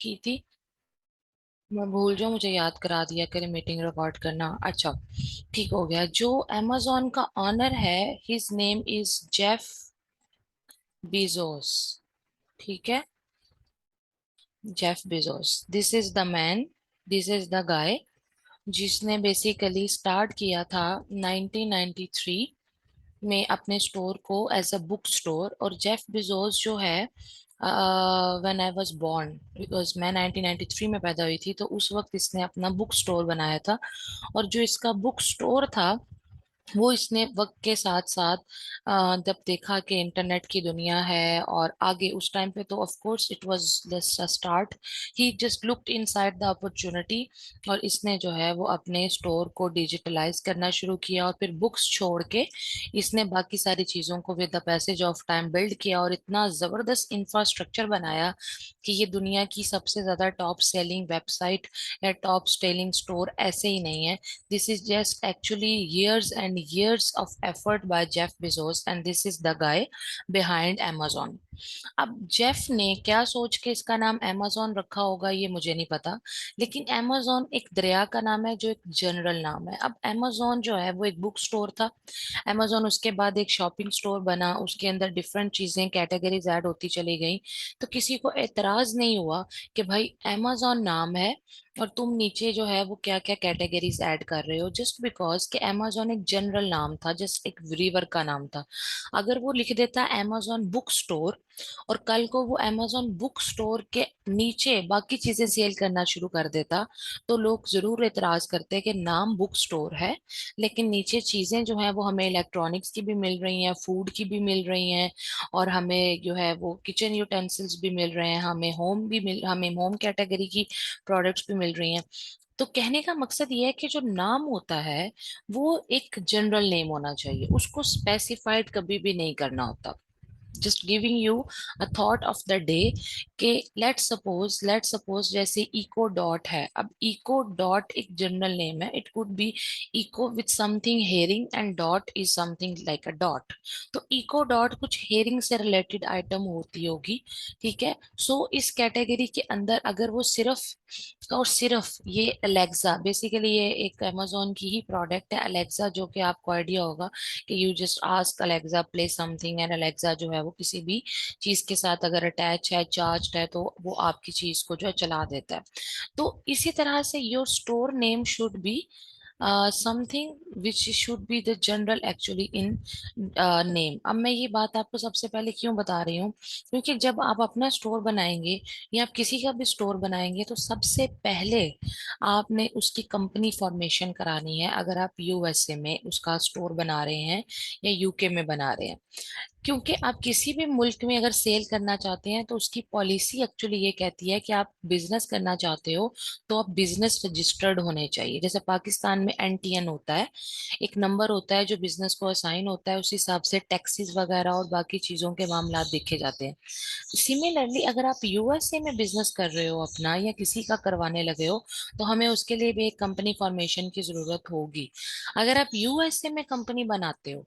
की थी? मैं भूल जाऊं, मुझे याद करा दिया करे मीटिंग रिकॉर्ड करना। अच्छा, ठीक हो गया। जो amazon का ऑनर है, his name is Jeff Bezos. ठीक है, Jeff Bezos, this is the man, this is the guy जिसने बेसिकली स्टार्ट किया था 1993 में अपने स्टोर को एज अ बुक स्टोर। और जेफ बेजोस जो है, when I was born, because मैं 1993 में पैदा हुई थी, तो उस वक्त इसने अपना बुक स्टोर बनाया था। और जो इसका बुक स्टोर था, वो इसने वक्त के साथ साथ जब देखा कि इंटरनेट की दुनिया है और आगे उस टाइम पे, तो of course it was just a start, he just looked inside the opportunity. और इसने जो है वो अपने स्टोर को डिजिटलाइज करना शुरू किया, और फिर बुक्स छोड़ के इसने बाकी सारी चीजों को with the passage of time build किया, और इतना जबरदस्त इंफ्रास्ट्रक्चर बनाया कि ये दुनिया की सबसे ज्यादा टॉप सेलिंग वेबसाइट या टॉप सेलिंग स्टोर ऐसे ही नहीं है। This is just actually years and years of effort by Jeff Bezos, and this is the guy behind Amazon. अब जेफ ने क्या सोच के इसका नाम amazon रखा होगा ये मुझे नहीं पता, लेकिन amazon एक दरिया का नाम है जो एक जनरल नाम है। अब amazon जो है वो एक बुक स्टोर था। amazon उसके बाद एक शॉपिंग स्टोर बना, उसके अंदर डिफरेंट चीजें कैटेगरीज ऐड होती चली गई। तो किसी को एतराज नहीं हुआ कि भाई amazon नाम है और तुम नीचे जो है वो क्या क्या कैटेगरीज ऐड कर रहे हो, जस्ट बिकॉज कि amazon एक जनरल नाम था, जस्ट एक रिवर का नाम था। अगर वो लिख देता amazon बुक स्टोर, और कल को वो amazon बुक स्टोर के नीचे बाकी चीजें सेल करना शुरू कर देता, तो लोग जरूर एतराज करते कि नाम बुक स्टोर है, लेकिन नीचे चीजें जो है वो हमें इलेक्ट्रॉनिक्स की भी मिल रही हैं, फूड की भी मिल रही हैं, और हमें जो है वो किचन यूटेंसिल्स भी मिल रहे हैं, हमें होम कैटेगरी की प्रोडक्ट्स भी मिल रही हैं। तो कहने का मकसद ये है कि जो नाम होता है वो एक जनरल नेम होना चाहिए, उसको स्पेसिफाइड कभी भी नहीं करना होता। Just giving you a thought of the day कि लेट्स सपोज जैसे इको डॉट है। अब इको डॉट एक जनरल नेम है, it could be echo with something hearing and dot is something like a dot. तो इको डॉट कुछ hearing से related item होती होगी। ठीक है, सो इस कैटेगरी के अंदर अगर वो सिर्फ और सिर्फ ये अलेक्सा, बेसिकली ये एक अमेजोन की ही प्रोडक्ट है अलेक्सा, जो कि आपको आइडिया होगा कि you just ask Alexa play something, and Alexa जो है वो किसी भी चीज के साथ अगर अटैच है, चार्ज है, तो वो आपकी चीज को जो है चला देता है। तो इसी तरह से your store name should be something which should be the general actually in name. अब मैं ये बात आपको सबसे पहले क्यों बता रही हूँ, क्योंकि जब आप अपना स्टोर बनाएंगे या आप किसी का भी स्टोर बनाएंगे, तो सबसे पहले आपने उसकी कंपनी फॉर्मेशन करानी है, अगर आप यूएसए में उसका स्टोर बना रहे हैं या यूके में बना रहे हैं। क्योंकि आप किसी भी मुल्क में अगर सेल करना चाहते हैं, तो उसकी पॉलिसी एक्चुअली ये कहती है कि आप बिजनेस करना चाहते हो तो आप बिजनेस रजिस्टर्ड होने चाहिए। जैसे पाकिस्तान में एनटीएन होता है, एक नंबर होता है जो बिजनेस को असाइन होता है, उस हिसाब से टैक्सेस वगैरह और बाकी चीजों के मामला देखे जाते हैं। सिमिलरली अगर आप यूएसए में बिजनेस कर रहे हो अपना, या किसी का करवाने लगे हो, तो हमें उसके लिए भी एक कंपनी फॉर्मेशन की जरूरत होगी। अगर आप यूएसए में कंपनी बनाते हो,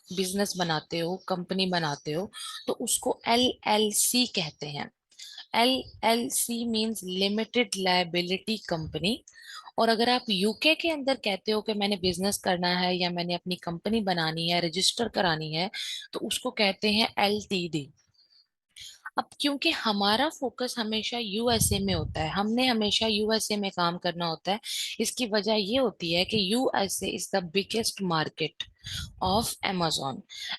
बिजनेस बनाते हो, कंपनी बनाते हो, तो उसको एल एल सी कहते हैं। L L C means limited liability company. और अगर आप यूके के अंदर कहते हो कि मैंने बिजनेस करना है या मैंने अपनी कंपनी बनानी है, रजिस्टर करानी है, तो उसको कहते हैं एलटीडी। अब क्योंकि हमारा फोकस हमेशा यूएसए में होता है, हमने हमेशा यूएसए में काम करना होता है, इसकी वजह ये होती है कि USA is the biggest market of amazon।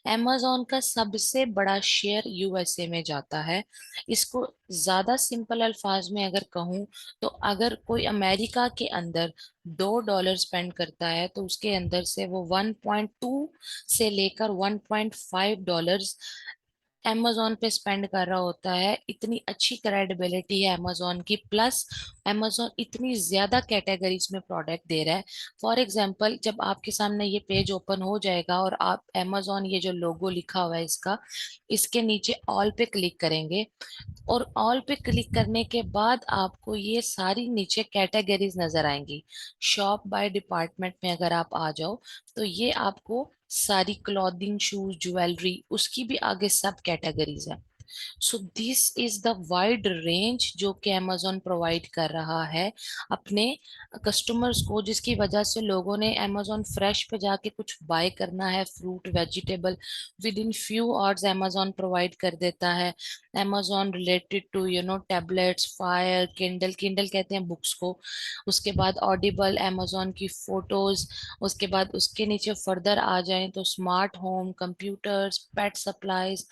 amazon का सबसे बड़ा शेयर यूएसए में जाता है। इसको ज्यादा सिंपल अल्फाज में अगर कहूँ, तो अगर कोई अमेरिका के अंदर $2 स्पेंड करता है, तो उसके अंदर से वो 1.2 से लेकर $1.5 amazon पे स्पेंड कर रहा होता है। इतनी अच्छी क्रेडिबिलिटी है amazon की, प्लस amazon इतनी ज्यादा कैटेगरीज में प्रोडक्ट दे रहा है। फॉर एग्जांपल, जब आपके सामने ये पेज ओपन हो जाएगा और आप amazon, ये जो लोगो लिखा हुआ है इसका, इसके नीचे ऑल पे क्लिक करेंगे, और ऑल पे क्लिक करने के बाद आपको ये सारी नीचे कैटेगरीज नजर आएंगी। शॉप बाय डिपार्टमेंट में अगर आप आ जाओ, तो ये आपको सारी क्लॉथिंग, शूज, ज्वेलरी, उसकी भी आगे सब कैटेगरीज है। So this is the wide range जो कि अमेजोन प्रोवाइड कर रहा है अपने कस्टमर्स को, जिसकी वजह से लोगों ने अमेजोन फ्रेश पे जाके कुछ बाय करना है, fruit vegetable, with in few hours Amazon provide कर देता है। Amazon related to tablets, fire, Kindle, Kindle कहते हैं बुक्स को, उसके बाद ऑडिबल, अमेजोन की फोटोज, उसके बाद उसके नीचे फर्दर आ जाएं तो स्मार्ट होम, कंप्यूटर्स, पेट सप्लाईज,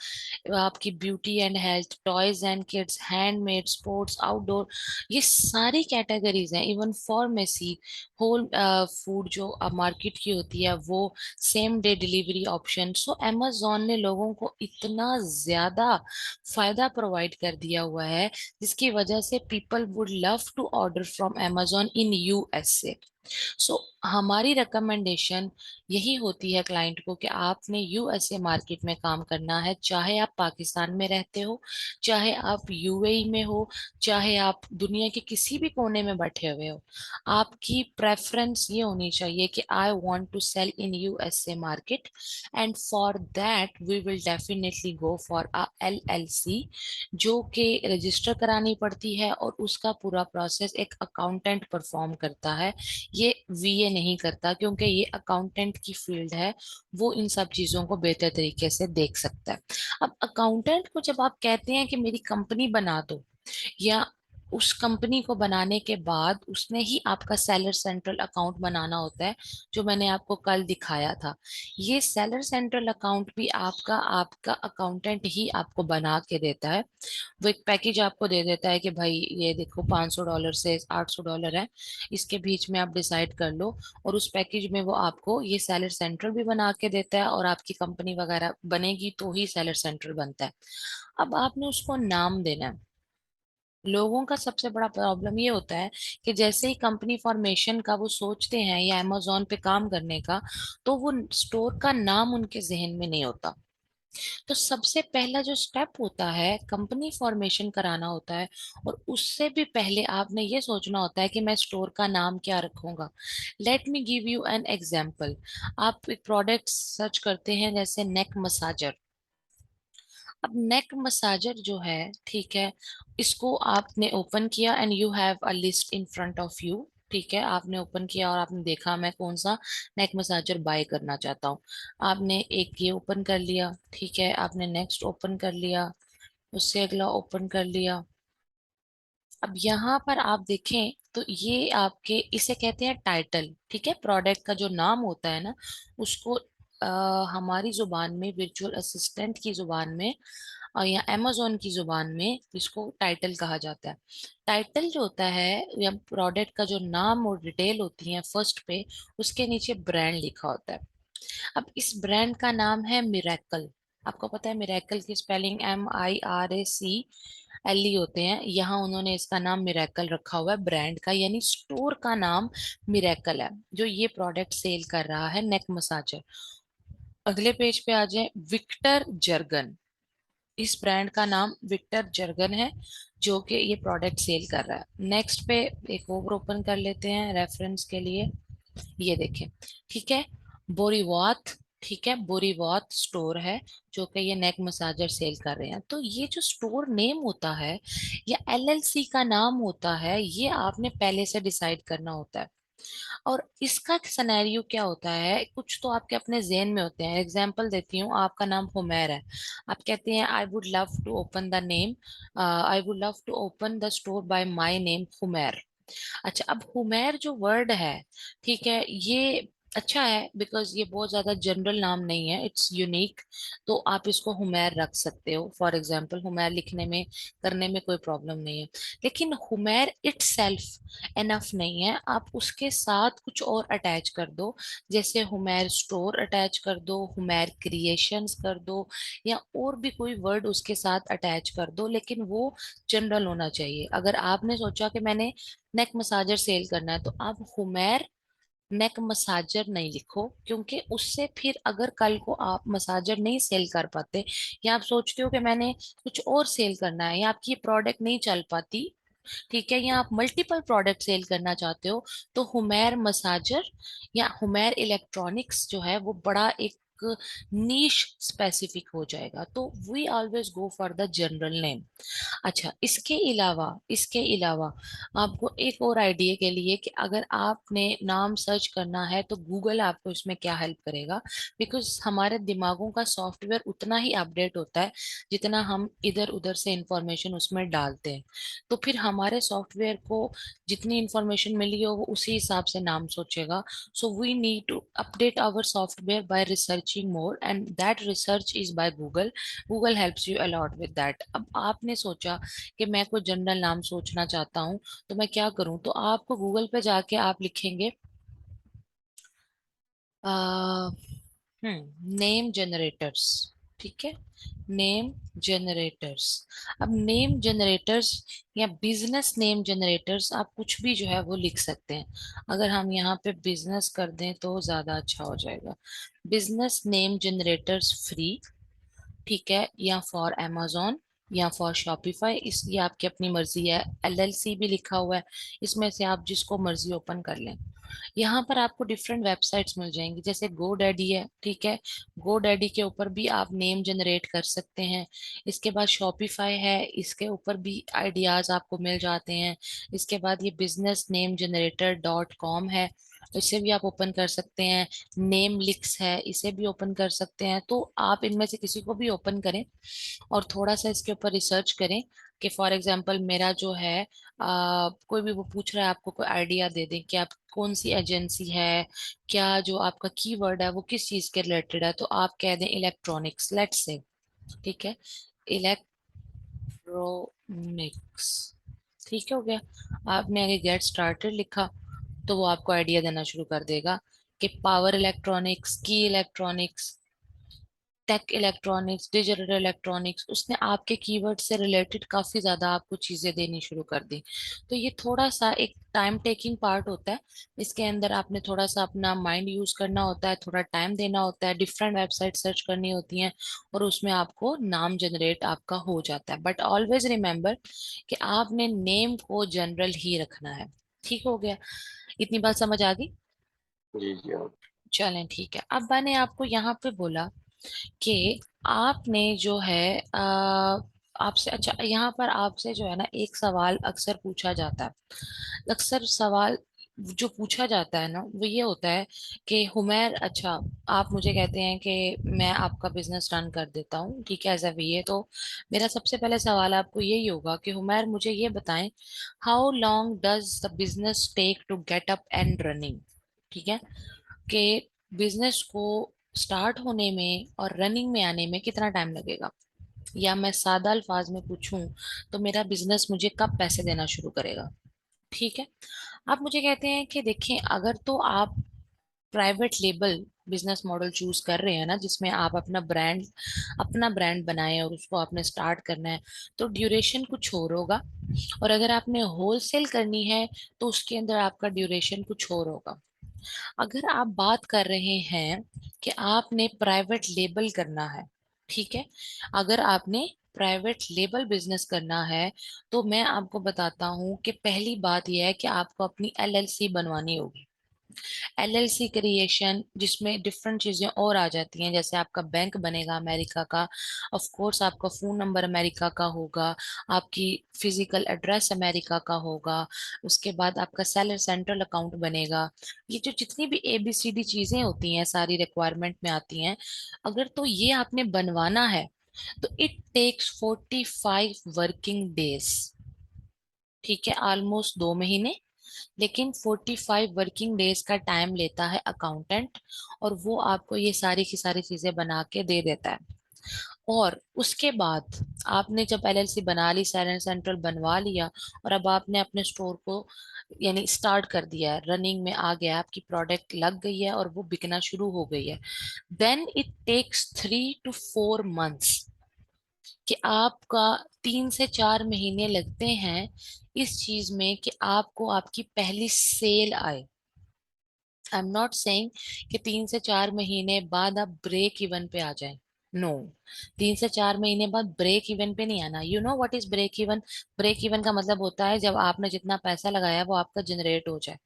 आपकी beauty and health, toys and kids, handmade, sports, outdoor, ये सारी कैटेगरीज हैं। इवन फार्मेसी, होल फूड जो मार्केट की होती है वो, सेम डे डिलीवरी ऑप्शन। सो अमेजोन ने लोगों को इतना ज्यादा फायदा प्रोवाइड कर दिया हुआ है, जिसकी वजह से people would love to order from Amazon in USA. So हमारी रिकमेंडेशन यही होती है क्लाइंट को कि आपने यूएसए मार्केट में काम करना है, चाहे आप पाकिस्तान में रहते हो, चाहे आप यूएई में हो, चाहे आप दुनिया के किसी भी कोने में बैठे हुए हो। आपकी प्रेफरेंस ये होनी चाहिए कि I want to sell in USA market, and for that we will definitely go for a LLC, जो कि रजिस्टर करानी पड़ती है और उसका पूरा प्रोसेस एक अकाउंटेंट परफॉर्म करता है। ये वीए नहीं करता, क्योंकि ये अकाउंटेंट की फील्ड है, वो इन सब चीजों को बेहतर तरीके से देख सकता है। अब अकाउंटेंट को जब आप कहते हैं कि मेरी कंपनी बना दो, या उस कंपनी को बनाने के बाद उसने ही आपका सेलर सेंट्रल अकाउंट बनाना होता है, जो मैंने आपको कल दिखाया था। ये सेलर सेंट्रल अकाउंट भी आपका आपका अकाउंटेंट ही आपको बना के देता है। वो एक पैकेज आपको दे देता है कि भाई ये देखो $500 से $800 है, इसके बीच में आप डिसाइड कर लो। और उस पैकेज में वो आपको ये सेलर सेंट्रल भी बना के देता है, और आपकी कंपनी वगैरह बनेगी तो ही सेलर सेंट्रल बनता है। अब आपने उसको नाम देना है। लोगों का सबसे बड़ा प्रॉब्लम ये होता है कि जैसे ही कंपनी फॉर्मेशन का वो सोचते हैं या अमेजोन पे काम करने का, तो वो स्टोर का नाम उनके जहन में नहीं होता। तो सबसे पहला जो स्टेप होता है, कंपनी फॉर्मेशन कराना होता है, और उससे भी पहले आपने ये सोचना होता है कि मैं स्टोर का नाम क्या रखूंगा। Let me give you an example. आप एक प्रोडक्ट सर्च करते हैं जैसे नेक मसाजर। अब नेक मसाजर जो है, ठीक है, इसको आपने ओपन किया and you have a list in front of you. ठीक है, आपने ओपन किया और आपने देखा मैं कौन सा नेक मसाजर बाय करना चाहता हूँ। आपने एक ये ओपन कर लिया, ठीक है, आपने नेक्स्ट ओपन कर लिया, उससे अगला ओपन कर लिया। अब यहाँ पर आप देखें तो ये आपके, इसे कहते हैं टाइटल। ठीक है, प्रोडक्ट का जो नाम होता है ना, उसको हमारी जुबान में, वर्चुअल असिस्टेंट की जुबान में, या अमेजोन की जुबान में इसको टाइटल कहा जाता है। टाइटल जो होता है, या प्रोडक्ट का जो नाम और डिटेल होती है फर्स्ट पे, उसके नीचे ब्रांड लिखा होता है। अब इस ब्रांड का नाम है मिरेकल। आपको पता है मिरेकल की स्पेलिंग MIRACLE होते हैं, यहाँ उन्होंने इसका नाम मिरेकल रखा हुआ है ब्रांड का, यानी स्टोर का नाम मिरेकल है जो ये प्रोडक्ट सेल कर रहा है, नेक मसाजर। अगले पेज पे आ जाए, विक्टर जर्गन। इस ब्रांड का नाम विक्टर जर्गन है, जो कि ये प्रोडक्ट सेल कर रहा है। नेक्स्ट पे एक और ओपन कर लेते हैं रेफरेंस के लिए। ये देखें, ठीक है, बोरीवॉथ। ठीक है, बोरीवॉथ स्टोर है जो कि ये नेक मसाजर सेल कर रहे हैं। तो ये जो स्टोर नेम होता है या एलएलसी का नाम होता है, ये आपने पहले से डिसाइड करना होता है। और इसका सिनेरियो क्या होता है, कुछ तो आपके अपने जेहन में होते हैं। एग्जांपल देती हूँ, आपका नाम हुमैर है, आप कहते हैं I would love to open the name, I would love to open the store by my name Humair. अच्छा, अब हुमैर जो वर्ड है, ठीक है, ये अच्छा है बिकॉज ये बहुत ज्यादा जनरल नाम नहीं है, इट्स यूनिक। तो आप इसको हुमैर रख सकते हो, फॉर एग्जाम्पल हुमैर लिखने में, करने में कोई प्रॉब्लम नहीं है। लेकिन हुमैर इटसेल्फ एनफ नहीं है, आप उसके साथ कुछ और अटैच कर दो। जैसे हुमैर स्टोर अटैच कर दो, हुमैर क्रिएशंस कर दो, या और भी कोई वर्ड उसके साथ अटैच कर दो, लेकिन वो जनरल होना चाहिए। अगर आपने सोचा कि मैंने नेक मसाजर सेल करना है, तो आप हुमैर नेक मसाजर नहीं लिखो, क्योंकि उससे फिर अगर कल को आप मसाजर नहीं सेल कर पाते, या आप सोचते हो कि मैंने कुछ और सेल करना है, या आपकी प्रोडक्ट नहीं चल पाती, ठीक है, या आप मल्टीपल प्रोडक्ट सेल करना चाहते हो, तो हुमैर मसाजर या हुमैर इलेक्ट्रॉनिक्स जो है वो बड़ा एक एक नीश स्पेसिफिक हो जाएगा, तो we always go for the general name. अच्छा, इसके अलावा आपको एक और आइडिया के लिए कि अगर आपने नाम सर्च करना है तो गूगल आपको इसमें क्या हेल्प करेगा, बिकॉज हमारे दिमागों का सॉफ्टवेयर उतना ही अपडेट होता है जितना हम इधर उधर से इंफॉर्मेशन उसमें डालते हैं। तो फिर हमारे सॉफ्टवेयर को जितनी इंफॉर्मेशन मिली हो वो उसी हिसाब से नाम सोचेगा। So we need to update our software by researching more, and that research is by Google. Google helps you a lot with that. अब आपने सोचा कि मैं कोई जनरल नाम सोचना चाहता हूँ, तो मैं क्या करूँ? तो आपको गूगल पे जाके आप लिखेंगे आ, नेम जनरेटर्स। ठीक है, नेम जनरेटर्स। अब नेम जनरेटर्स या बिजनेस नेम जनरेटर्स, आप कुछ भी जो है वो लिख सकते हैं। अगर हम यहाँ पे बिजनेस कर दें तो ज्यादा अच्छा हो जाएगा। बिजनेस नेम जनरेटर्स फ्री, ठीक है, या फॉर amazon या फॉर शॉपिफाई, इस ये आपकी अपनी मर्जी है। एलएलसी भी लिखा हुआ है, इसमें से आप जिसको मर्जी ओपन कर लें। यहाँ पर आपको डिफरेंट वेबसाइट्स मिल जाएंगी, जैसे गो डैडी है, ठीक है, गो डैडी के ऊपर भी आप नेम जनरेट कर सकते हैं। इसके बाद शॉपिफाई है, इसके ऊपर भी आइडियाज आपको मिल जाते हैं। इसके बाद ये business name generator dot com है, इसे भी आप ओपन कर सकते हैं। नेम लिक्स है, इसे भी ओपन कर सकते हैं। तो आप इनमें से किसी को भी ओपन करें और थोड़ा सा इसके ऊपर रिसर्च करें कि फॉर एग्जांपल मेरा जो है कोई भी वो पूछ रहा है, आपको कोई आइडिया दे दें कि आप कौन सी एजेंसी है, क्या जो आपका कीवर्ड है वो किस चीज के रिलेटेड है, तो आप कह दें इलेक्ट्रॉनिक्स, लेट्स से। ठीक है, इलेक्ट्रॉनिक्स, ठीक हो गया। आपने आगे गेट स्टार्टेड लिखा तो वो आपको आइडिया देना शुरू कर देगा कि power electronics, key electronics, tech electronics, digital electronics, उसने आपके कीवर्ड से रिलेटेड काफी ज्यादा आपको चीजें देनी शुरू कर दी। तो ये थोड़ा सा एक टाइम टेकिंग पार्ट होता है। इसके अंदर आपने थोड़ा सा अपना माइंड यूज करना होता है, थोड़ा टाइम देना होता है, डिफरेंट वेबसाइट सर्च करनी होती हैं, और उसमें आपको नाम जनरेट आपका हो जाता है। बट ऑलवेज रिमेम्बर कि आपने नेम को जनरल ही रखना है। ठीक हो गया? इतनी बात समझ आ गई? जी जी हाँ। चलें, ठीक है। अब मैंने आपको यहाँ पे बोला कि आपने जो है आपसे, अच्छा यहाँ पर आपसे जो है ना एक सवाल अक्सर पूछा जाता है। अक्सर सवाल जो पूछा जाता है ना वो ये होता है कि हुमैर, अच्छा आप मुझे कहते हैं कि मैं आपका बिजनेस रन कर देता हूँ, ठीक है, एज अ वीए। तो मेरा सबसे पहले सवाल आपको यही होगा कि हुमैर मुझे ये बताएं, how long does the business take to get up and running. ठीक है, कि बिजनेस को स्टार्ट होने में और रनिंग में आने में कितना टाइम लगेगा, या मैं सादा अल्फाज में पूछूं तो मेरा बिजनेस मुझे कब पैसे देना शुरू करेगा। ठीक है, आप मुझे कहते हैं कि देखें, अगर तो आप private label business model choose कर रहे हैं ना, जिसमें आप अपना ब्रांड बनाएं और उसको आपने स्टार्ट करना है, तो ड्यूरेशन कुछ और होगा। और अगर आपने होलसेल करनी है तो उसके अंदर आपका ड्यूरेशन कुछ और होगा। अगर आप बात कर रहे हैं कि आपने प्राइवेट लेबल करना है, ठीक है, अगर आपने प्राइवेट लेबल बिजनेस करना है, तो मैं आपको बताता हूं कि पहली बात यह है कि आपको अपनी एलएलसी बनवानी होगी। एलएलसी क्रिएशन, जिसमें डिफरेंट चीजें और आ जाती हैं, जैसे आपका बैंक बनेगा अमेरिका का, ऑफ कोर्स आपका फोन नंबर अमेरिका का होगा, आपकी फिजिकल एड्रेस अमेरिका का होगा, उसके बाद आपका सेलर सेंट्रल अकाउंट बनेगा। ये जो जितनी भी एबीसीडी चीजें होती हैं सारी रिक्वायरमेंट में आती हैं। अगर तो ये आपने बनवाना है तो इट टेक्स 45 वर्किंग डेज। ठीक है, ऑलमोस्ट 2 महीने। लेकिन 45 वर्किंग डेज का टाइम लेता है अकाउंटेंट, और वो आपको ये सारी की सारी चीजें बना के दे देता है। और उसके बाद आपने जब एलएलसी बना ली, सैलेंट सेंट्रल बनवा लिया, और अब आपने अपने स्टोर को यानी स्टार्ट कर दिया है, रनिंग में आ गया, आपकी प्रोडक्ट लग गई है और वो बिकना शुरू हो गई है, then it takes 3 to 4 months, कि आपका 3 से 4 महीने लगते हैं इस चीज में कि आपको आपकी पहली सेल आए। आई एम नॉट सेइंग कि 3 से 4 महीने बाद आप ब्रेक इवन पे आ जाएं। नो, 3 से 4 महीने बाद ब्रेक इवन पे नहीं आना। You know what is break even? Break even का मतलब होता है जब आपने जितना पैसा लगाया वो आपका जनरेट हो जाए।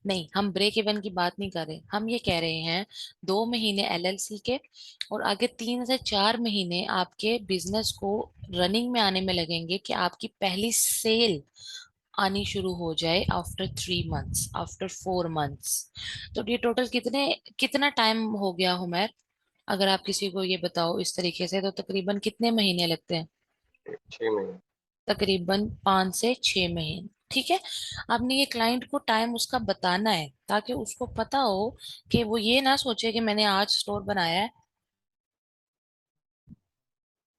नहीं, हम ब्रेक इवन की बात नहीं कर रहे, हम ये कह रहे हैं 2 महीने एलएलसी के, और आगे 3 से 4 महीने आपके बिजनेस को रनिंग में आने में लगेंगे कि आपकी पहली सेल आनी शुरू हो जाए आफ्टर 3 मंथ्स, आफ्टर 4 मंथ्स। तो ये टोटल कितना टाइम हो गया हुमैर? अगर आप किसी को ये बताओ इस तरीके से तो तकरीबन कितने महीने लगते हैं? 6 महीने। तकरीबन 5 से 6 महीने। ठीक है। आपने ये क्लाइंट को टाइम उसका बताना है ताकि उसको पता हो कि वो ये ना सोचे कि मैंने आज स्टोर बनाया है,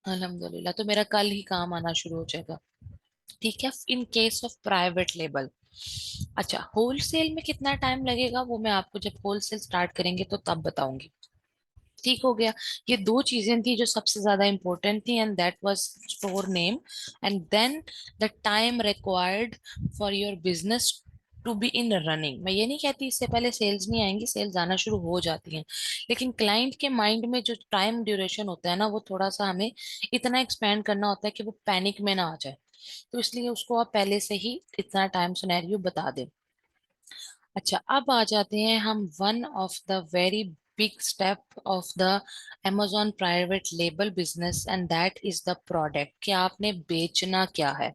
अल्हम्दुलिल्लाह तो मेरा कल ही काम आना शुरू हो जाएगा। ठीक है। In case of private label. अच्छा, होलसेल में कितना टाइम लगेगा वो मैं आपको जब होलसेल स्टार्ट करेंगे तो तब बताऊंगी। ठीक हो गया। ये दो चीजें थी जो सबसे ज्यादा इंपॉर्टेंट थी, and that was store name, and then the time required for your business to be in running. मैं ये नहीं कहती इससे पहले सेल्स नहीं आएंगी, सेल्स आना शुरू हो जाती हैं, लेकिन क्लाइंट के माइंड में जो टाइम ड्यूरेशन होता है ना, वो थोड़ा सा हमें इतना एक्सपेंड करना होता है कि वो पैनिक में ना आ जाए। तो इसलिए उसको आप पहले से ही इतना टाइम सिनेरियो बता दें। अच्छा, अब आ जाते हैं हम one of the very big step of the Amazon private label business, and that is the product कि आपने बेचना क्या है।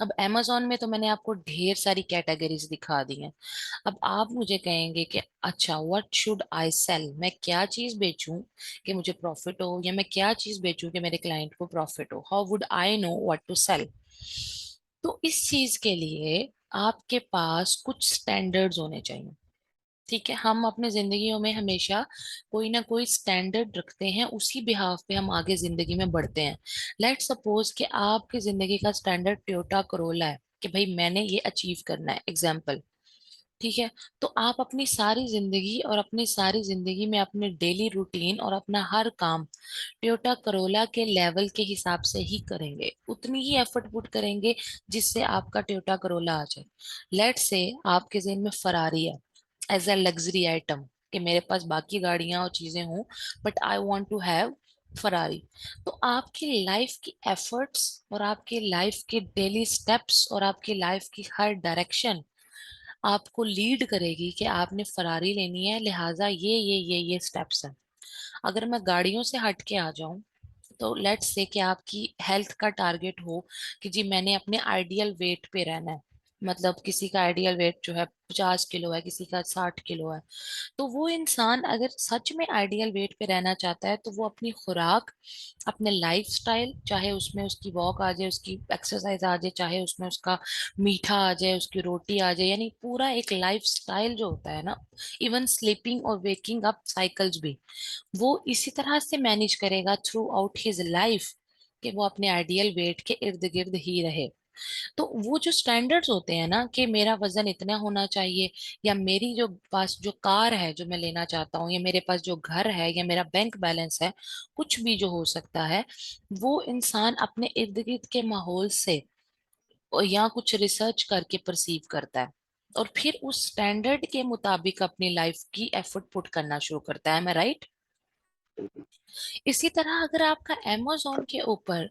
अब Amazon में तो मैंने आपको ढेर सारी कैटेगरीज दिखा दी हैं। अब आप मुझे कहेंगे कि अच्छा, व्हाट शुड आई सेल? मैं क्या चीज बेचूं कि मुझे प्रॉफिट हो, या मैं क्या चीज बेचूं कि मेरे क्लाइंट को प्रॉफिट हो? How would I know what to sell? तो इस चीज के लिए आपके पास कुछ स्टैंडर्ड्स होने चाहिए। ठीक है। हम अपने जिंदगियों में हमेशा कोई ना कोई स्टैंडर्ड रखते हैं, उसी बिहाफ पे हम आगे जिंदगी में बढ़ते हैं। लेट सपोज कि आपकी जिंदगी का स्टैंडर्ड टोयोटा करोला है कि भाई मैंने ये अचीव करना है, एग्जाम्पल। ठीक है। तो आप अपनी सारी जिंदगी और अपनी सारी जिंदगी में अपने डेली रूटीन और अपना हर काम टोयोटा करोला के लेवल के हिसाब से ही करेंगे, उतनी ही एफर्ट पुट करेंगे जिससे आपका टोयोटा करोला आ जाए। लेट से आपके जेहन में फरारी है एज अ लग्जरी आइटम, कि मेरे पास बाकी गाड़ियां और चीजें हों but I want to have Ferrari. तो आपकी लाइफ की एफर्ट्स और आपकी लाइफ के डेली स्टेप्स और आपकी लाइफ की हर डायरेक्शन आपको लीड करेगी कि आपने फरारी लेनी है, लिहाजा ये स्टेप्स हैं। अगर मैं गाड़ियों से हट के आ जाऊं, तो लेट्स से कि आपकी हेल्थ का टारगेट हो कि जी मैंने अपने आइडियल वेट पे रहना है, मतलब किसी का आइडियल वेट जो है 50 किलो है, किसी का 60 किलो है। तो वो इंसान अगर सच में आइडियल वेट पे रहना चाहता है तो वो अपनी खुराक, अपने लाइफस्टाइल, चाहे उसमें उसकी वॉक आ जाए, उसकी एक्सरसाइज आ जाए, चाहे उसमें उसका मीठा आ जाए, उसकी रोटी आ जाए, यानी पूरा एक लाइफस्टाइल जो होता है ना, इवन स्लीपिंग और वेकिंग अप साइकिल्स भी, वो इसी तरह से मैनेज करेगा थ्रू आउट हिज लाइफ कि वो अपने आइडियल वेट के इर्द गिर्द ही रहे। तो वो जो स्टैंडर्ड्स होते हैं ना कि मेरा वजन इतना होना चाहिए, या मेरी जो पास जो कार है जो मैं लेना चाहता हूँ, या मेरे पास जो घर है, या मेरा बैंक बैलेंस है, कुछ भी जो हो सकता है, वो इंसान अपने इर्द गिर्द के माहौल से और या कुछ रिसर्च करके परसीव करता है, और फिर उस स्टैंडर्ड के मुताबिक अपनी लाइफ की एफर्ट पुट करना शुरू करता है। मैं राइट? इसी तरह अगर आपका amazon के ऊपर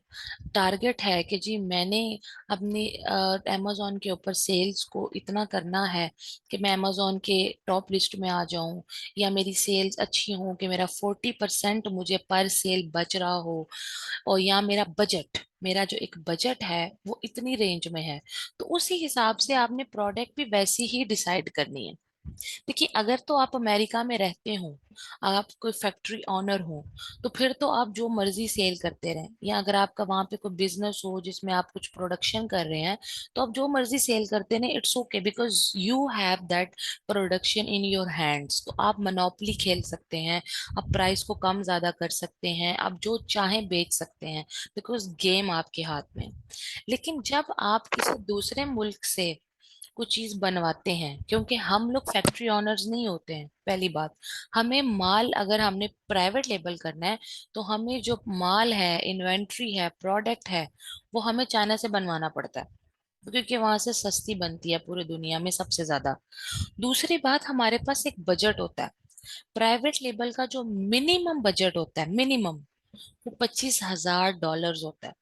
टारगेट है कि जी मैंने अपनी amazon के ऊपर सेल्स को इतना करना है कि मैं amazon के टॉप लिस्ट में आ जाऊं, या मेरी सेल्स अच्छी हो कि मेरा 40% मुझे पर सेल बच रहा हो, और या मेरा जो एक बजट है वो इतनी रेंज में है, तो उसी हिसाब से आपने प्रोडक्ट भी वैसी ही डिसाइड करनी है। देखिए, अगर तो आप अमेरिका में रहते हो, आप कोई फैक्ट्री ऑनर हो, तो फिर तो आप जो मर्जी सेल करते रहें, या अगर आपका वहां पे कोई बिजनेस हो जिसमें आप कुछ प्रोडक्शन कर रहे हैं, तो आप जो मर्जी सेल करते रहें, it's okay, because you have that production in your hands. तो आप मोनोपोली खेल सकते हैं, आप प्राइस को कम ज्यादा कर सकते हैं, आप जो चाहें बेच सकते हैं, बिकॉज गेम आपके हाथ में है। लेकिन जब आप किसी दूसरे मुल्क से कुछ चीज बनवाते हैं, क्योंकि हम लोग फैक्ट्री ऑनर्स नहीं होते हैं, पहली बात। हमें माल, अगर हमने प्राइवेट लेबल करना है, तो हमें जो माल है, इन्वेंट्री है, प्रोडक्ट है, वो हमें चाइना से बनवाना पड़ता है, क्योंकि वहां से सस्ती बनती है पूरी दुनिया में सबसे ज्यादा। दूसरी बात, हमारे पास एक बजट होता है। प्राइवेट लेबल का जो मिनिमम बजट होता है, मिनिमम वो $25,000 होता है।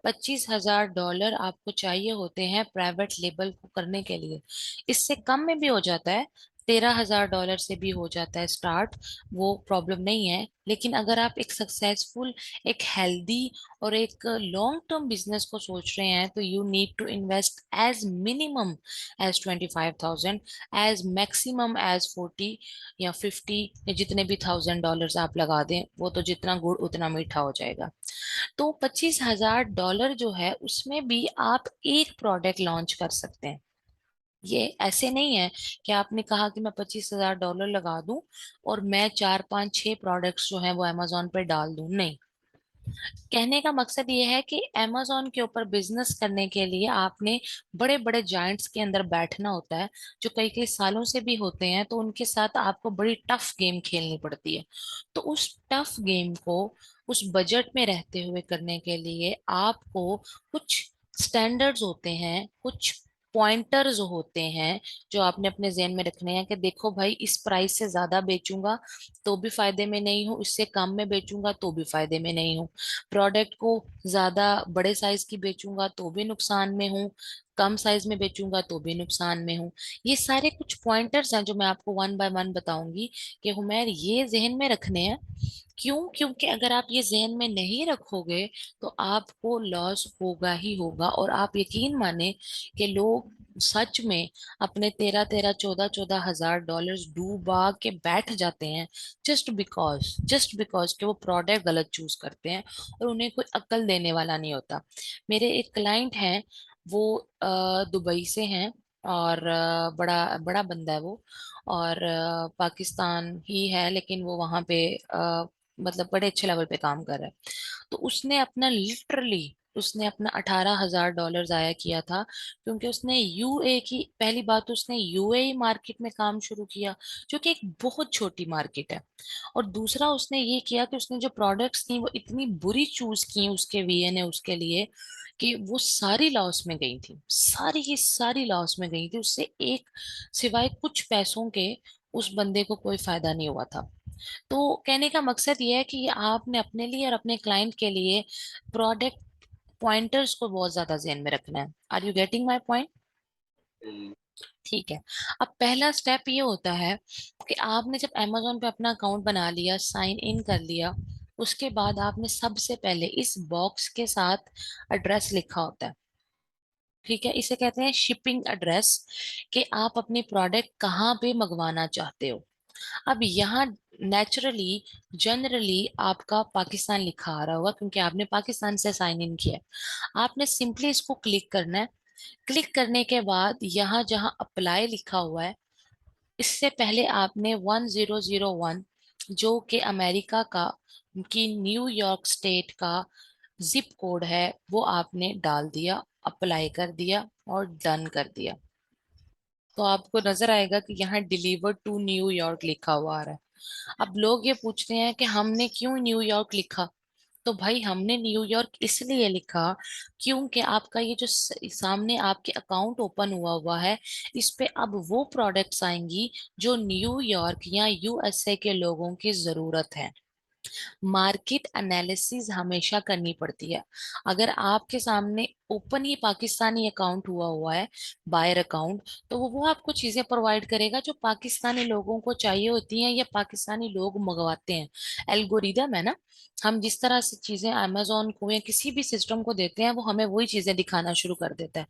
$25,000 आपको चाहिए होते हैं प्राइवेट लेबल को करने के लिए। इससे कम में भी हो जाता है, $13,000 से भी हो जाता है स्टार्ट, वो प्रॉब्लम नहीं है। लेकिन अगर आप एक सक्सेसफुल, एक हेल्दी और एक लॉन्ग टर्म बिजनेस को सोच रहे हैं, तो you need to invest as minimum as 25,000, as maximum as 40 या 50, या जितने भी $1,000 आप लगा दें, वो तो जितना गुड़ उतना मीठा हो जाएगा। तो $25,000 जो है उसमें भी आप एक प्रोडक्ट लॉन्च कर सकते हैं। ये ऐसे नहीं है कि आपने कहा कि मैं $25,000 लगा दूं और मैं 4 5 6 प्रोडक्ट्स जो है वो अमेजोन पे डाल दूं, नहीं। कहने का मकसद ये है कि अमेजोन के ऊपर बिजनेस करने के लिए आपने बड़े बड़े जायंट्स के अंदर बैठना होता है, जो कई कई सालों से भी होते हैं, तो उनके साथ आपको बड़ी टफ गेम खेलनी पड़ती है। तो उस टफ गेम को उस बजट में रहते हुए करने के लिए आपको कुछ स्टैंडर्ड्स होते हैं, कुछ पॉइंटर्स होते हैं जो आपने अपने जहन में रखने हैं कि देखो भाई, इस प्राइस से ज्यादा बेचूंगा तो भी फायदे में नहीं हूँ, इससे कम में बेचूंगा तो भी फायदे में नहीं हूँ, प्रोडक्ट को ज्यादा बड़े साइज की बेचूंगा तो भी नुकसान में हूँ, कम साइज में बेचूंगा तो भी नुकसान में हूँ। ये सारे कुछ पॉइंटर्स हैं जो मैं आपको वन बाय वन बताऊंगी कि हुमैर ये जहन में रखने हैं। क्यों? क्योंकि अगर आप ये जहन में नहीं रखोगे तो आपको लॉस होगा ही होगा, और आप यकीन माने कि लोग सच में अपने 13 13 14 14 हजार डॉलर्स डूबा के बैठ जाते हैं, जस्ट बिकॉज कि वो प्रोडक्ट गलत चूज करते हैं और उन्हें कोई अक्ल देने वाला नहीं होता। मेरे एक क्लाइंट हैं, वो दुबई से हैं, और बड़ा बड़ा बंदा है वो, और पाकिस्तान ही है, लेकिन वो वहां पे मतलब बड़े अच्छे लेवल पे काम कर रहा है। तो उसने अपना $18,000 जाया किया था, क्योंकि उसने यूए की, पहली बात तो उसने यूएई मार्केट में काम शुरू किया, जो कि एक बहुत छोटी मार्केट है। और दूसरा उसने ये किया कि उसने जो प्रोडक्ट्स थी वो इतनी बुरी चूज की उसके वीए ने उसके लिए, कि वो सारी लॉस में गई थी, सारी की सारी लॉस में गई थी। उससे एक सिवाय कुछ पैसों के उस बंदे को कोई फायदा नहीं हुआ था। तो कहने का मकसद ये है कि आपने अपने लिए और अपने क्लाइंट के लिए प्रोडक्ट पॉइंटर्स को बहुत ज्यादा ध्यान में रखना है। Are you getting my point? Hmm. ठीक है। अब पहला स्टेप ये होता है कि आपने जब amazon पे अपना अकाउंट बना लिया, साइन इन कर लिया, उसके बाद आपने सबसे पहले इस बॉक्स के साथ एड्रेस लिखा होता है। ठीक है, इसे कहते हैं शिपिंग एड्रेस, कि आप अपनी प्रोडक्ट कहाँ पे मंगवाना चाहते हो। अब यहाँ नेचुरली, जनरली आपका पाकिस्तान लिखा आ रहा होगा, क्योंकि आपने पाकिस्तान से साइन इन किया है। आपने सिंपली इसको क्लिक करना है। क्लिक करने के बाद यहाँ जहाँ अप्लाई लिखा हुआ है, इससे पहले आपने 1001, जो कि अमेरिका का, की न्यूयॉर्क स्टेट का जिप कोड है, वो आपने डाल दिया, अप्लाई कर दिया और डन कर दिया। तो आपको नजर आएगा कि यहाँ डिलीवर्ड टू न्यूयॉर्क लिखा हुआ आ रहा है। अब लोग ये पूछते हैं कि हमने क्यों न्यूयॉर्क लिखा। तो भाई, हमने न्यूयॉर्क इसलिए लिखा क्योंकि आपका ये जो सामने आपके अकाउंट ओपन हुआ हुआ है, इस पे अब वो प्रोडक्ट्स आएंगी जो न्यूयॉर्क या यूएसए के लोगों की जरूरत है। मार्केट एनालिसिस हमेशा करनी पड़ती है। अगर आपके सामने ओपन ही पाकिस्तानी अकाउंट हुआ हुआ है, बायर अकाउंट, तो वो आपको चीजें प्रोवाइड करेगा जो पाकिस्तानी लोगों को चाहिए होती हैं या पाकिस्तानी लोग मंगवाते हैं। एल्गोरिदम है ना, हम जिस तरह से चीजें अमेजोन को या किसी भी सिस्टम को देते हैं, वो हमें वही चीजें दिखाना शुरू कर देता है।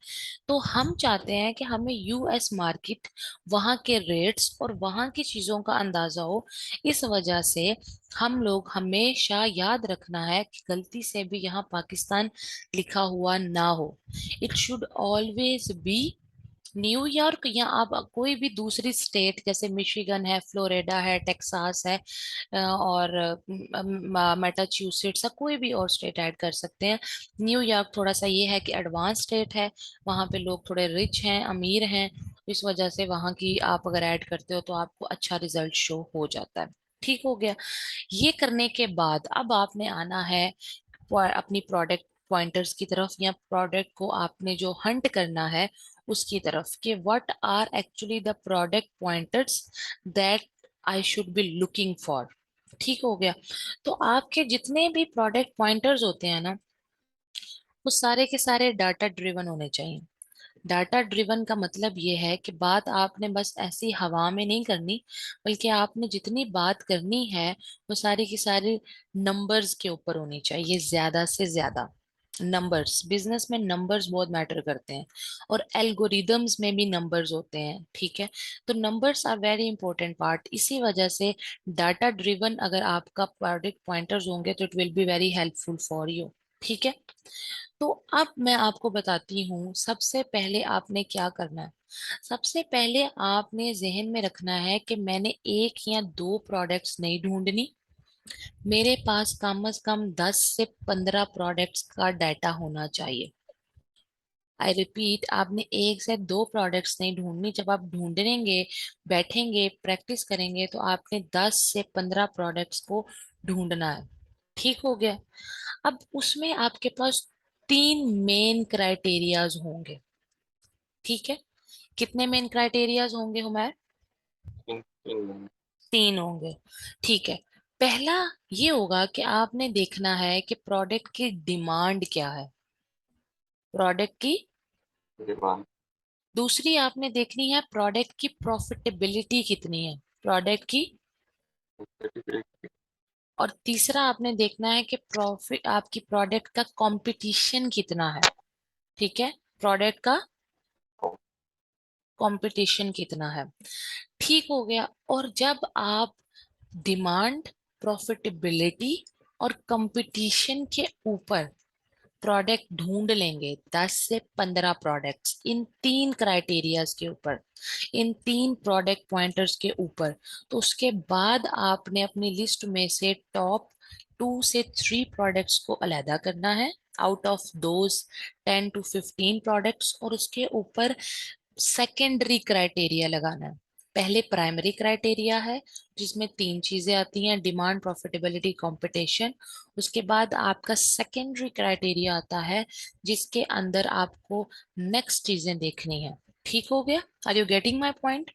तो हम चाहते हैं कि हमें यूएस मार्केट, वहाँ के रेट्स और वहाँ की चीजों का अंदाजा हो। इस वजह से हम लोग हमेशा याद रखना है कि गलती से भी यहाँ पाकिस्तान लिखा हुआ ना हो। It should always be New York, या आप कोई भी दूसरी स्टेट जैसे मिशिगन है, फ्लोरिडा है, टेक्सास है, और मैटाच्यूसेट्स है, कोई भी और स्टेट ऐड कर सकते हैं। न्यूयॉर्क थोड़ा सा ये है कि एडवांस स्टेट है, वहाँ पे लोग थोड़े रिच हैं, अमीर हैं, इस वजह से वहाँ की आप अगर ऐड करते हो तो आपको अच्छा रिजल्ट शो हो जाता है। ठीक हो गया। ये करने के बाद अब आपने आना है अपनी प्रोडक्ट पॉइंटर्स की तरफ, या प्रोडक्ट को आपने जो हंट करना है उसकी तरफ, कि what are actually the product pointers that I should be looking for. ठीक हो गया। तो आपके जितने भी प्रोडक्ट पॉइंटर्स होते हैं ना, वो सारे के सारे डाटा ड्रिवन होने चाहिए। डाटा ड्रिवन का मतलब ये है कि बात आपने बस ऐसी हवा में नहीं करनी, बल्कि आपने जितनी बात करनी है वो सारी की सारी नंबर्स के ऊपर होनी चाहिए, ज्यादा से ज्यादा नंबर्स। बिजनेस में नंबर्स बहुत मैटर करते हैं, और एल्गोरिदम्स में भी नंबर्स होते हैं, ठीक है। तो numbers are very important part. इसी वजह से डाटा ड्रिवन अगर आपका प्रोडक्ट पॉइंटर्स होंगे तो it will be very helpful for you, ठीक है। तो अब मैं आपको बताती हूँ सबसे पहले आपने क्या करना है। सबसे पहले आपने जहन में रखना है कि मैंने एक या दो प्रोडक्ट्स नहीं ढूंढनी, मेरे पास कम से कम 10 से 15 प्रोडक्ट्स का डाटा होना चाहिए। आई रिपीट, आपने एक से दो प्रोडक्ट्स नहीं ढूंढनी। जब आप ढूंढेंगे, बैठेंगे, प्रैक्टिस करेंगे, तो आपने 10 से 15 प्रोडक्ट्स को ढूंढना है। ठीक हो गया। अब उसमें आपके पास तीन मेन क्राइटेरियाज होंगे, ठीक है। कितने मेन क्राइटेरियाज होंगे हुमैर? इन तीन होंगे, ठीक है। पहला ये होगा कि आपने देखना है कि प्रोडक्ट की डिमांड क्या है, प्रोडक्ट की। डिमांड दूसरी आपने देखनी है प्रोडक्ट की प्रॉफिटेबिलिटी कितनी है, प्रोडक्ट की। और तीसरा आपने देखना है कि प्रॉफिट, आपकी प्रोडक्ट का कंपटीशन कितना है, ठीक है। प्रोडक्ट का कंपटीशन कितना है, ठीक हो गया। और जब आप डिमांड, प्रॉफिटेबिलिटी और कंपटीशन के ऊपर प्रोडक्ट ढूंढ लेंगे, 10 से 15 प्रोडक्ट्स इन तीन क्राइटेरियाज के ऊपर, इन तीन प्रोडक्ट पॉइंटर्स के ऊपर, तो उसके बाद आपने अपनी लिस्ट में से टॉप 2 से 3 प्रोडक्ट्स को अलहदा करना है out of those 10 to 15 products, और उसके ऊपर सेकेंडरी क्राइटेरिया लगाना है। पहले प्राइमरी क्राइटेरिया है जिसमें तीन चीजें आती हैं, डिमांड, प्रॉफिटेबिलिटी, कंपटीशन। उसके बाद आपका सेकेंडरी क्राइटेरिया आता है जिसके अंदर आपको नेक्स्ट चीजें देखनी है। ठीक हो गया? Are you getting my point?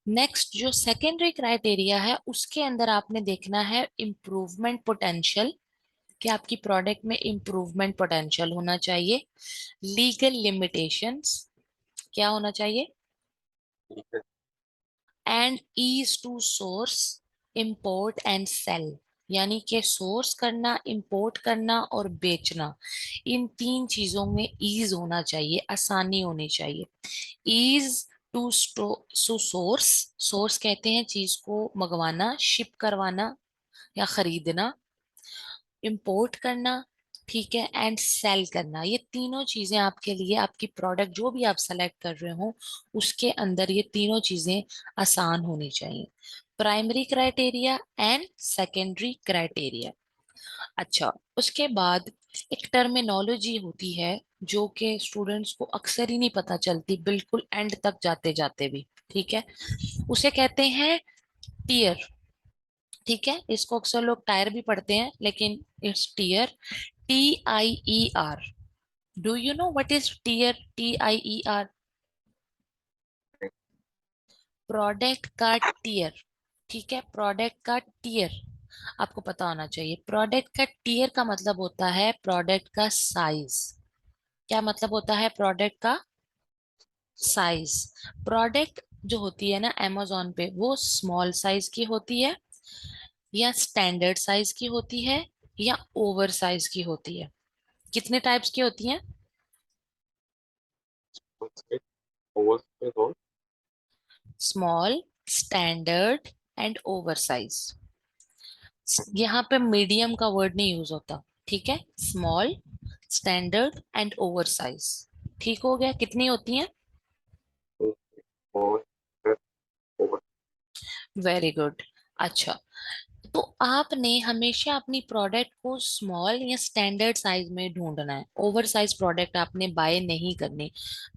Next जो सेकेंडरी क्राइटेरिया है उसके अंदर आपने देखना है इम्प्रूवमेंट पोटेंशियल, कि आपकी प्रोडक्ट में इम्प्रूवमेंट पोटेंशियल होना चाहिए। लीगल लिमिटेशंस, क्या होना चाहिए? And easy to source, import and sell, यानी कि सोर्स करना, इंपोर्ट करना और बेचना, इन तीन चीजों में ईज होना चाहिए, आसानी होनी चाहिए। ईज टू सोर्स, सोर्स कहते हैं चीज को मंगवाना, शिप करवाना या खरीदना। इंपोर्ट करना, ठीक है, एंड सेल करना। ये तीनों चीजें आपके लिए, आपकी प्रोडक्ट जो भी आप सेलेक्ट कर रहे हो उसके अंदर ये तीनों चीजें आसान होनी चाहिए। Primary criteria and secondary criteria. अच्छा, उसके बाद एक टर्मिनोलॉजी होती है जो कि स्टूडेंट्स को अक्सर ही नहीं पता चलती, बिल्कुल एंड तक जाते जाते भी, ठीक है। उसे कहते हैं टीयर, ठीक है। इसको अक्सर लोग टायर भी पढ़ते हैं, लेकिन it's tier, TIER। Do you know what is tier, TIER? Product का टीयर, ठीक है, प्रोडक्ट का टीयर आपको पता होना चाहिए। प्रोडक्ट का टीयर का मतलब होता है प्रोडक्ट का साइज। क्या मतलब होता है प्रोडक्ट का साइज? प्रोडक्ट जो होती है ना amazon पे, वो स्मॉल साइज की होती है या स्टैंडर्ड साइज की होती है या ओवर साइज की होती है? कितने टाइप्स की होती हैं? Small, standard and over size. यहाँ पे मीडियम का वर्ड नहीं यूज होता, ठीक है। Small, standard and over size. ठीक हो गया? कितनी होती हैं? Very good. अच्छा, तो आपने हमेशा अपनी प्रोडक्ट को स्मॉल या स्टैंडर्ड साइज में ढूंढना है। ओवर साइज प्रोडक्ट आपने बाय नहीं करनी,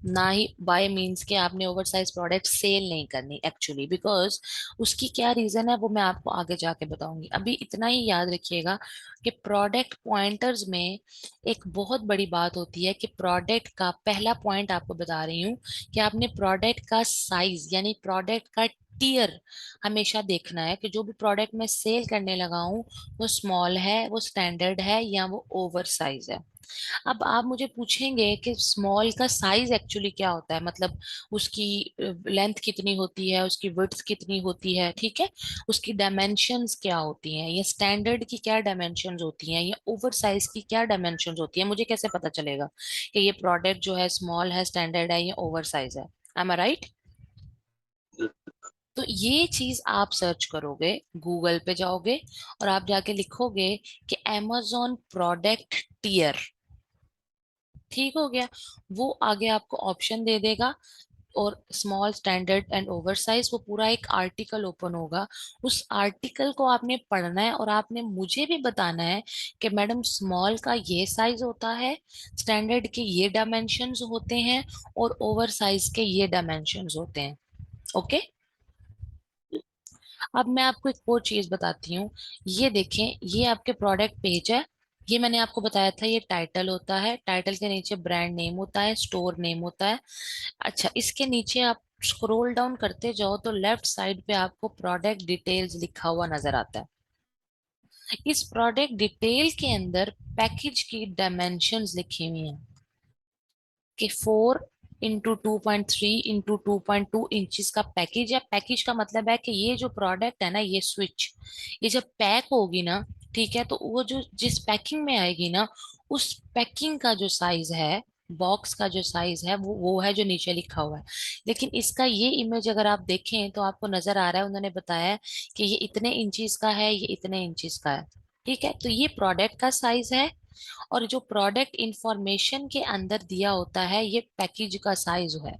ना ही बाय मींस के आपने ओवर साइज प्रोडक्ट सेल नहीं करनी एक्चुअली, बिकॉज उसकी क्या रीजन है वो मैं आपको आगे जाके बताऊंगी। अभी इतना ही याद रखिएगा कि प्रोडक्ट पॉइंटर्स में एक बहुत बड़ी बात होती है कि प्रोडक्ट का पहला पॉइंट आपको बता रही हूँ कि आपने प्रोडक्ट का साइज यानी प्रोडक्ट का टियर हमेशा देखना है कि जो भी प्रोडक्ट मैं सेल करने लगा हूँ वो स्मॉल है, वो स्टैंडर्ड है, या वो ओवर साइज है। अब आप मुझे पूछेंगे कि स्मॉल का साइज एक्चुअली क्या होता है, मतलब उसकी लेंथ कितनी होती है, उसकी विड्थ कितनी होती है, ठीक है, उसकी डायमेंशंस क्या होती हैं, या स्टैंडर्ड की क्या डायमेंशंस होती हैं, या ओवर साइज की क्या डायमेंशंस होती है, मुझे कैसे पता चलेगा कि ये प्रोडक्ट जो है स्मॉल है, स्टैंडर्ड है, या ओवर साइज है? एम आई राइट? जी। तो ये चीज आप सर्च करोगे, गूगल पे जाओगे और आप जाके लिखोगे कि amazon प्रोडक्ट टियर, ठीक हो गया, वो आगे आपको ऑप्शन दे देगा, और small, standard and over size, वो पूरा एक आर्टिकल ओपन होगा। उस आर्टिकल को आपने पढ़ना है और आपने मुझे भी बताना है कि मैडम स्मॉल का ये साइज होता है, स्टैंडर्ड के ये डायमेंशंस होते हैं, और ओवर साइज के ये डायमेंशंस होते हैं। ओके। अब मैं आपको एक और चीज बताती हूँ। ये देखें, ये आपके प्रोडक्ट पेज है। ये मैंने आपको बताया था, ये टाइटल होता है, टाइटल के नीचे ब्रांड नेम होता है, स्टोर नेम होता है। अच्छा, इसके नीचे आप स्क्रॉल डाउन करते जाओ तो लेफ्ट साइड पे आपको प्रोडक्ट डिटेल्स लिखा हुआ नजर आता है। इस प्रोडक्ट डिटेल के अंदर पैकेज की डायमेंशंस लिखी हुई हैं कि 4x2.3x2.2 इंचज का पैकेज है। पैकेज का मतलब है कि ये जो प्रोडक्ट है ना, ये स्विच, ये जब पैक होगी ना, ठीक है, तो वो जो जिस पैकिंग में आएगी ना, उस पैकिंग का जो साइज है, बॉक्स का जो साइज है, वो है जो नीचे लिखा हुआ है। लेकिन इसका ये इमेज अगर आप देखें तो आपको नजर आ रहा है, उन्होंने बताया है कि ये इतने इंचज का है, ये इतने इंचज का है। ठीक है, तो ये प्रोडक्ट का साइज है, और जो प्रोडक्ट इंफॉर्मेशन के अंदर दिया होता है ये पैकेज का साइज है।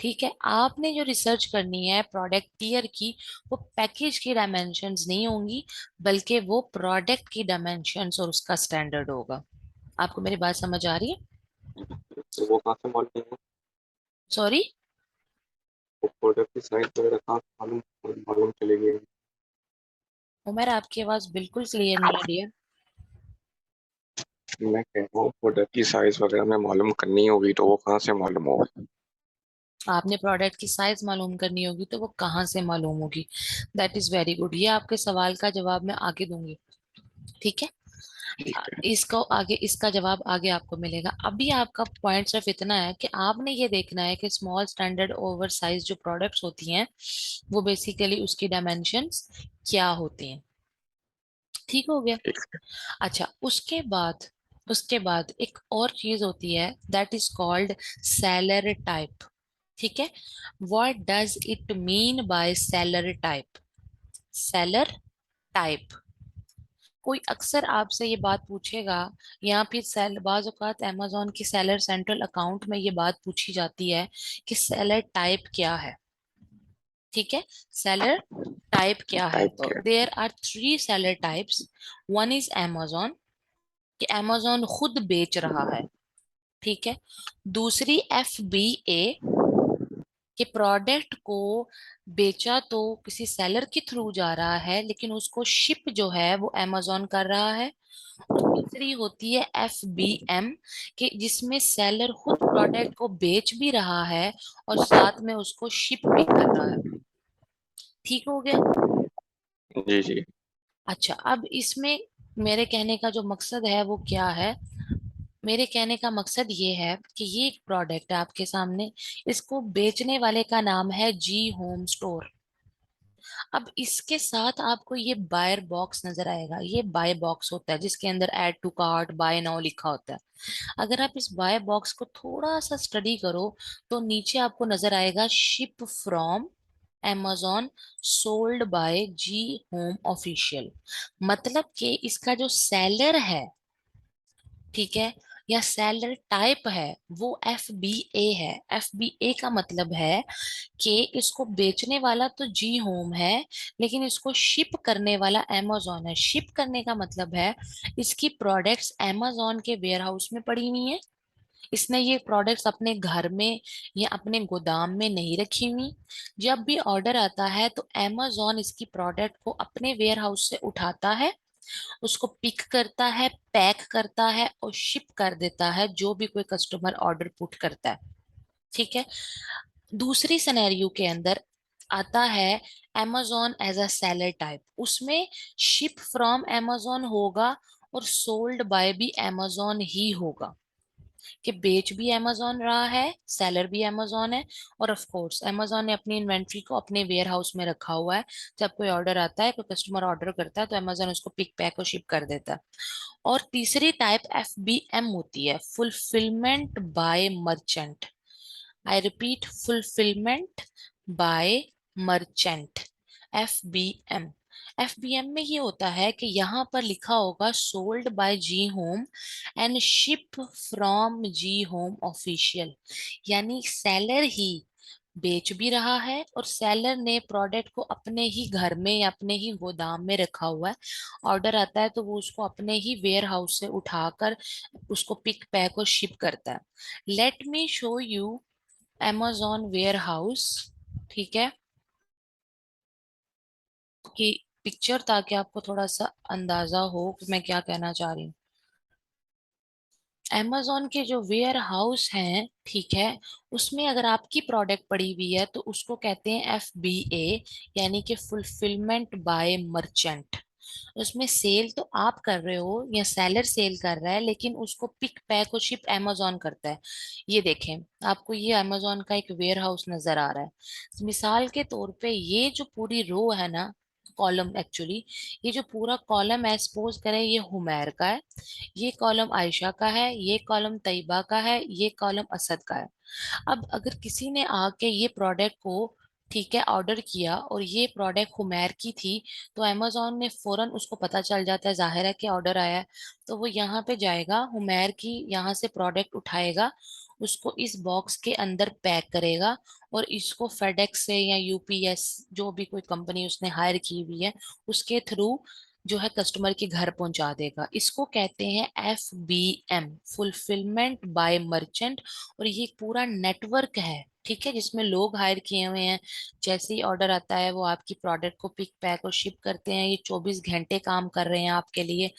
ठीक है, आपने जो रिसर्च करनी है प्रोडक्ट टियर की, वो पैकेज की डायमेंशंस नहीं होंगी, बल्कि वो प्रोडक्ट की डायमेंशंस और उसका स्टैंडर्ड होगा। आपको मेरी बात समझ आ रही है? तो वो कहाँ से मालूम है? सॉरी। वो प्रोडक्ट की साइज वगैरह कहाँ से मालूम मालूम चलेगी? उमर, आपकी आवाज बिल्कुल क्लियर नहीं है डियर। मैं कह रहा हूँ प्रोडक्ट की साइज वगैरह में मालूम करनी होगी तो वो कहाँ से मालूम होगी? आपने प्रोडक्ट की साइज मालूम करनी होगी तो वो कहाँ से मालूम होगी? दैट इज वेरी गुड, ये आपके सवाल का जवाब मैं आगे दूंगी। ठीक है, ठीक है। इसको आगे, इसका जवाब आगे आपको मिलेगा। अभी आपका पॉइंट सिर्फ इतना है कि आपने ये देखना है कि स्मॉल, स्टैंडर्ड, ओवर साइज जो प्रोडक्ट्स होती हैं वो बेसिकली उसकी डायमेंशंस क्या होती हैं। ठीक हो गया। ठीक है। अच्छा, उसके बाद एक और चीज होती है, that is called seller type. ठीक है, what does it mean by seller type? Seller type, कोई अक्सर आपसे ये बात पूछेगा, या फिर बाज औकात अमेजोन की सेलर सेंट्रल अकाउंट में ये बात पूछी जाती है कि सेलर टाइप क्या है। ठीक है, सेलर टाइप क्या है? टाइप तो क्या there are three seller types. One is Amazon, कि अमेजोन खुद बेच रहा है। ठीक है, दूसरी FBA, कि प्रोडक्ट को बेचा तो किसी सेलर के थ्रू जा रहा है, लेकिन उसको शिप जो है वो अमेजोन कर रहा है। और तीसरी होती है FBM, कि जिसमें सेलर खुद प्रोडक्ट को बेच भी रहा है और साथ में उसको शिप भी कर रहा है। ठीक हो गया। है? जी जी। अच्छा, अब इसमें मेरे कहने का जो मकसद है वो क्या है? मेरे कहने का मकसद ये है कि ये एक प्रोडक्ट है आपके सामने, इसको बेचने वाले का नाम है जी होम स्टोर। अब इसके साथ आपको ये बायर बॉक्स नजर आएगा, ये बाय बॉक्स होता है जिसके अंदर add to cart, buy now लिखा होता है। अगर आप इस बाय बॉक्स को थोड़ा सा स्टडी करो तो नीचे आपको नजर आएगा ship from Amazon sold by G home official. मतलब कि इसका जो सेलर है, ठीक है, या सेलर टाइप है, वो FBA है। FBA का मतलब है कि इसको बेचने वाला तो जी होम है, लेकिन इसको शिप करने वाला Amazon है। शिप करने का मतलब है इसकी प्रोडक्ट्स Amazon के वेयर हाउस में पड़ी हुई हैं, इसने ये प्रोडक्ट्स अपने घर में या अपने गोदाम में नहीं रखी हुई। जब भी ऑर्डर आता है तो Amazon इसकी प्रोडक्ट को अपने वेयर हाउस से उठाता है, उसको पिक करता है, पैक करता है और शिप कर देता है जो भी कोई कस्टमर ऑर्डर पुट करता है। ठीक है, दूसरी सिनेरियो के अंदर आता है amazon as a seller type, उसमें शिप फ्रॉम amazon होगा और सोल्ड बाय भी amazon ही होगा, कि बेच भी amazon रहा है, सेलर भी amazon है, और ऑफ कोर्स amazon ने अपनी इन्वेंट्री को अपने वेयर हाउस में रखा हुआ है। जब कोई ऑर्डर आता है, कोई कस्टमर ऑर्डर करता है, तो amazon उसको पिक पैक और शिप कर देता है। और तीसरी टाइप FBM होती है, fulfilment bye merchant. I repeat, fulfilment bye merchant, FBM। FBM में ये होता है कि यहाँ पर लिखा होगा sold by G home and ship from G home official, यानी सेलर ही बेच भी रहा है और सेलर ने प्रोडक्ट को अपने ही घर में या अपने ही गोदाम में रखा हुआ है। ऑर्डर आता है तो वो उसको अपने ही वेयर हाउस से उठाकर उसको पिक पैक और शिप करता है। Let me show you amazon warehouse, ठीक है, कि पिक्चर, ताकि आपको थोड़ा सा अंदाजा हो कि मैं क्या कहना चाह रही हूँ। amazon के जो वेयर हाउस हैं, ठीक है, उसमें अगर आपकी प्रोडक्ट पड़ी हुई है तो उसको कहते हैं FBA, यानी कि फुलफिलमेंट बाय मर्चेंट। उसमें सेल तो आप कर रहे हो या सेलर सेल कर रहा है, लेकिन उसको पिक पैक और शिप amazon करता है। ये देखें, आपको ये amazon का एक वेयर हाउस नजर आ रहा है। मिसाल के तौर पे ये जो पूरी रो है ना, कॉलम एक्चुअली, ये जो पूरा कॉलम है, सपोज करें ये हुमैर का है, ये कॉलम आयशा का है, ये कॉलम तैयबा का है, ये कॉलम असद का है। अब अगर किसी ने आके ये प्रोडक्ट को, ठीक है, ऑर्डर किया और ये प्रोडक्ट हुमैर की थी, तो अमेजोन ने फौरन उसको पता चल जाता है, जाहिर है कि ऑर्डर आया है, तो वो यहाँ पे जाएगा, हुमैर की यहाँ से प्रोडक्ट उठाएगा, उसको इस बॉक्स के अंदर पैक करेगा और इसको फेडेक्स से या यूपीएस, जो भी कोई कंपनी उसने हायर की हुई है, उसके थ्रू जो है कस्टमर के घर पहुंचा देगा। इसको कहते हैं FBM, फुलफिलमेंट बाय मर्चेंट। और ये एक पूरा नेटवर्क है, ठीक है, जिसमें लोग हायर किए हुए हैं। जैसे ही ऑर्डर आता है वो आपकी प्रोडक्ट को पिक पैक और शिप करते हैं, ये 24 घंटे काम कर रहे हैं आपके लिए।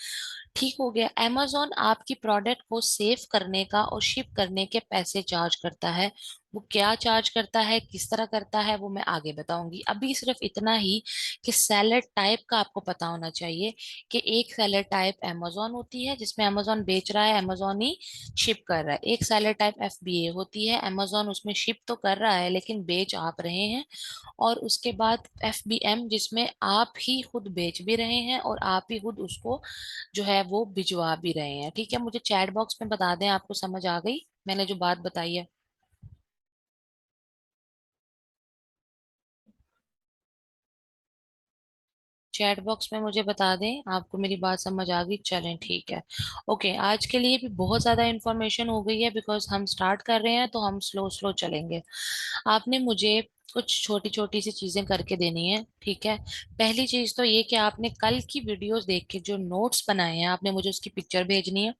ठीक हो गया। amazon आपकी प्रोडक्ट को सेव करने का और शिप करने के पैसे चार्ज करता है। वो क्या चार्ज करता है, किस तरह करता है, वो मैं आगे बताऊंगी। अभी सिर्फ इतना ही कि सेलर टाइप का आपको पता होना चाहिए, कि एक सेलर टाइप amazon होती है जिसमें amazon बेच रहा है, amazon ही शिप कर रहा है। एक सेलर टाइप FBA होती है, amazon उसमें शिप तो कर रहा है लेकिन बेच आप रहे हैं। और उसके बाद FBM, जिसमें आप ही खुद बेच भी रहे हैं और आप ही खुद उसको जो है वो भिजवा भी रहे हैं। ठीक है, मुझे चैट बॉक्स में बता दें आपको समझ आ गई मैंने जो बात बताई है। चैट बॉक्स में मुझे बता दें आपको मेरी बात समझ आ गई, चलें ठीक है। ओके, आज के लिए भी बहुत ज्यादा इंफॉर्मेशन हो गई है, बिकॉज हम स्टार्ट कर रहे हैं तो हम स्लो स्लो चलेंगे। आपने मुझे कुछ छोटी छोटी सी चीजें करके देनी है, ठीक है। पहली चीज तो ये कि आपने कल की वीडियोस देख के जो नोट्स बनाए हैं, आपने मुझे उसकी पिक्चर भेजनी है,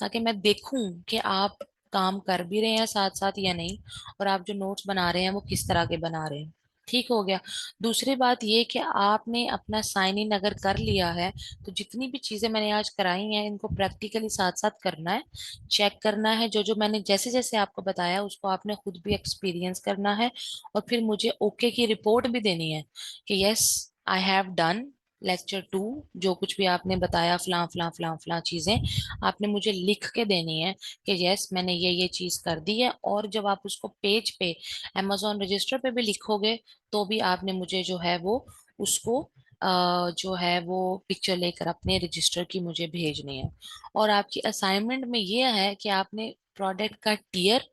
ताकि मैं देखूं कि आप काम कर भी रहे हैं साथ साथ या नहीं, और आप जो नोट्स बना रहे हैं वो किस तरह के बना रहे हैं। ठीक हो गया। दूसरी बात ये कि आपने अपना साइन इन अगर कर लिया है, तो जितनी भी चीजें मैंने आज कराई हैं इनको प्रैक्टिकली साथ साथ करना है, चेक करना है, जो जो मैंने जैसे जैसे आपको बताया उसको आपने खुद भी एक्सपीरियंस करना है, और फिर मुझे ओके की रिपोर्ट भी देनी है कि yes, I have done lecture 2, जो कुछ भी आपने बताया फलां फलां फलां फलां चीजें आपने मुझे लिख के देनी है, कि यस मैंने ये चीज कर दी है। और जब आप उसको पेज पे amazon रजिस्टर पे भी लिखोगे, तो भी आपने मुझे जो है वो उसको जो है वो पिक्चर लेकर अपने रजिस्टर की मुझे भेजनी है। और आपकी असाइनमेंट में ये है कि आपने प्रोडक्ट का टियर,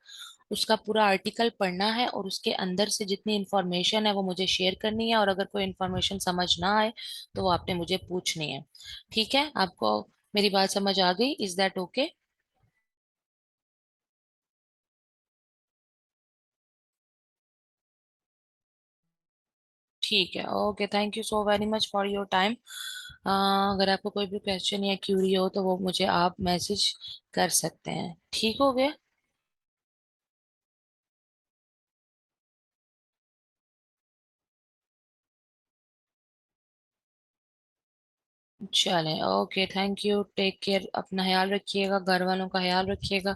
उसका पूरा आर्टिकल पढ़ना है और उसके अंदर से जितनी इंफॉर्मेशन है वो मुझे शेयर करनी है, और अगर कोई इंफॉर्मेशन समझ ना आए तो वो आपने मुझे पूछनी है। ठीक है, आपको मेरी बात समझ आ गई? Is that okay? ठीक है, okay, thank you so very much for your time. अगर आपको कोई भी क्वेश्चन या क्यूरी हो तो वो मुझे आप मैसेज कर सकते हैं। ठीक हो गया? चलें, okay, thank you, take care, अपना ख्याल रखिएगा, घर वालों का ख्याल रखिएगा।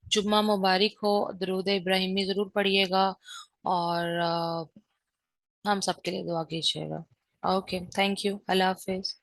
जुम्मा मुबारक हो, दरूद इब्राहिमी जरूर पढ़िएगा। और हम सबके लिए दुआ कीजिएगा। Okay, thank you, Allah Hafiz.